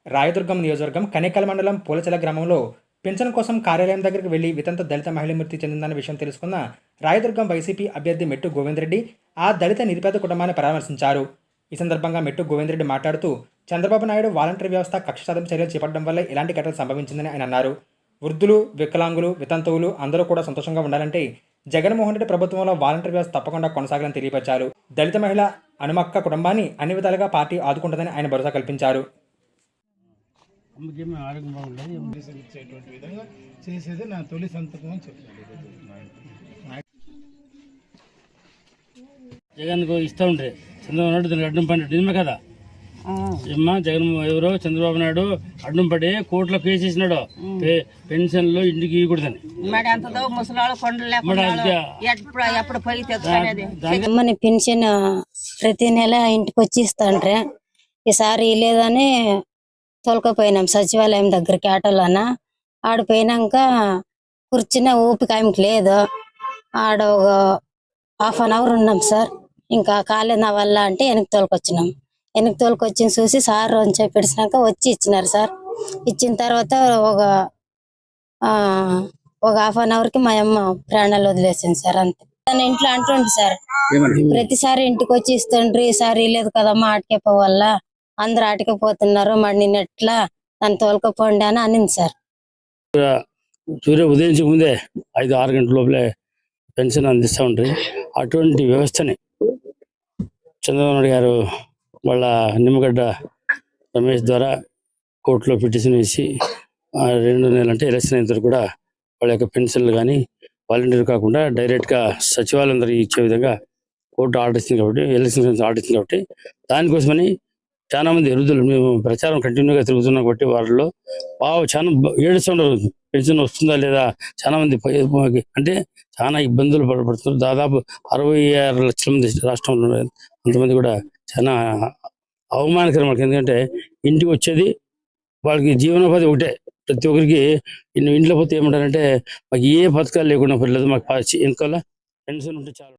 రాయదుర్గం నియోజకవర్గం కనేకల్ మండలం పూలచెల గ్రామంలో పింఛన్ కోసం కార్యాలయం దగ్గరికి వెళ్లి వితంత దళిత మహిళ మృతి చెందిందన్న విషయం తెలుసుకున్న రాయదుర్గం వైసీపీ అభ్యర్థి మెట్టు గోవిందరెడ్డి ఆ దళిత నిరుపేద కుటుంబాన్ని పరామర్శించారు. ఈ సందర్భంగా మెట్టు గోవిందరెడ్డి మాట్లాడుతూ చంద్రబాబు నాయుడు వాలంటరీ వ్యవస్థ కక్ష సాధింపు చర్యలు చేపట్టడం వల్ల ఇలాంటి ఘటన సంభవించిందని ఆయన అన్నారు. వృద్ధులు, వికలాంగులు, వితంతువులు అందరూ కూడా సంతోషంగా ఉండాలంటే జగన్మోహన్ రెడ్డి ప్రభుత్వంలో వాలంటరీ వ్యవస్థ తప్పకుండా కొనసాగాలని తెలియపరిచారు. దళిత మహిళ హనుమక్క కుటుంబాన్ని అన్ని విధాలుగా పార్టీ ఆదుకుంటుందని ఆయన భరోసా కల్పించారు. ఆరోగ్యం బాగుండదు ఇచ్చేటువంటి విధంగా చేసేది నా తొలి సంతకం అని చెప్తున్నాను. జగన్ ఇస్తూ ఉంటే చంద్రబాబు నాయుడు దానికి అడ్డం పడినట్టు నిజమే కదా ఏమ్మా? జగన్ ఎవరో చంద్రబాబు నాయుడు అడ్డం పడి కోర్టులో కేసు వేసినాడు పెన్షన్లు ఇంటికి ఇవ్వకూడదని. పెన్షన్ ప్రతి నెల ఇంటికి వచ్చి ఇస్తాండ్రే, ఈసారి లేదని తోలుకపోయినాం సచివాలయం దగ్గరికి ఆటోలోన. ఆడిపోయినాక కూర్చున్న ఓపిక ఆమెకి లేదు. ఆడ ఒక ½ ఉన్నాం సార్. ఇంకా కాలేదు నా వల్ల అంటే వెనక్కి తోలుకొచ్చి చూసి సార్ అని చెప్పేసినాక వచ్చి ఇచ్చినారు సార్. ఇచ్చిన తర్వాత ఒక ½ మా అమ్మ ప్రాణాలు వదిలేసింది సార్. అంతే. తన ఇంట్లో అంటుండే సార్, ప్రతిసారి ఇంటికి వచ్చి ఇస్తుండ్రి, ఈసారి లేదు కదమ్మా ఆటకే పోవాల, అందరు ఆటకే పోతున్నారు, మరి నేను ఎట్లా నన్ను తోలుకపోండి అని అనింది సార్. సూర్య ఉదయించక ముందే 5-6 గంటల లోపలే పెన్షన్ అందిస్తూ ఉంటారు. అటువంటి వ్యవస్థని చంద్రబాబు నాయుడు గారు వాళ్ళ నిమ్మగడ్డ రమేష్ ద్వారా కోర్టులో పిటిషన్ వేసి 2 నెలలు అంటే ఎలక్షన్ అయిన తర్వాత కూడా వాళ్ళ యొక్క పెన్షన్లు కానీ వాలంటీర్ కాకుండా డైరెక్ట్గా సచివాలయం ద్వారా ఇచ్చే విధంగా కోర్టు ఆర్డర్ ఇచ్చింది కాబట్టి, ఎలక్షన్ ఆర్డర్ ఇచ్చింది కాబట్టి దానికోసమని చాలా మంది వృద్ధులు మేము ప్రచారం కంటిన్యూగా తిరుగుతున్నాం కాబట్టి వాళ్ళలో చాలా ఏడుస్తున్నారు. పెన్షన్ వస్తుందా లేదా, చాలా మంది అంటే చాలా ఇబ్బందులు పడుతున్నారు. దాదాపు 66 లక్షల మంది రాష్ట్రంలో అంతమంది కూడా చాలా అవమానకరం. ఎందుకంటే ఇంటికి వచ్చేది వాళ్ళకి జీవనోపాధి ఒకటే. ప్రతి ఒక్కరికి ఇంట్లో పోతే ఏమంటారంటే మాకు ఏ పథకాలు లేకుండా పర్లేదు, మాకు వెనకాల పెన్షన్ ఉంటే చాలు.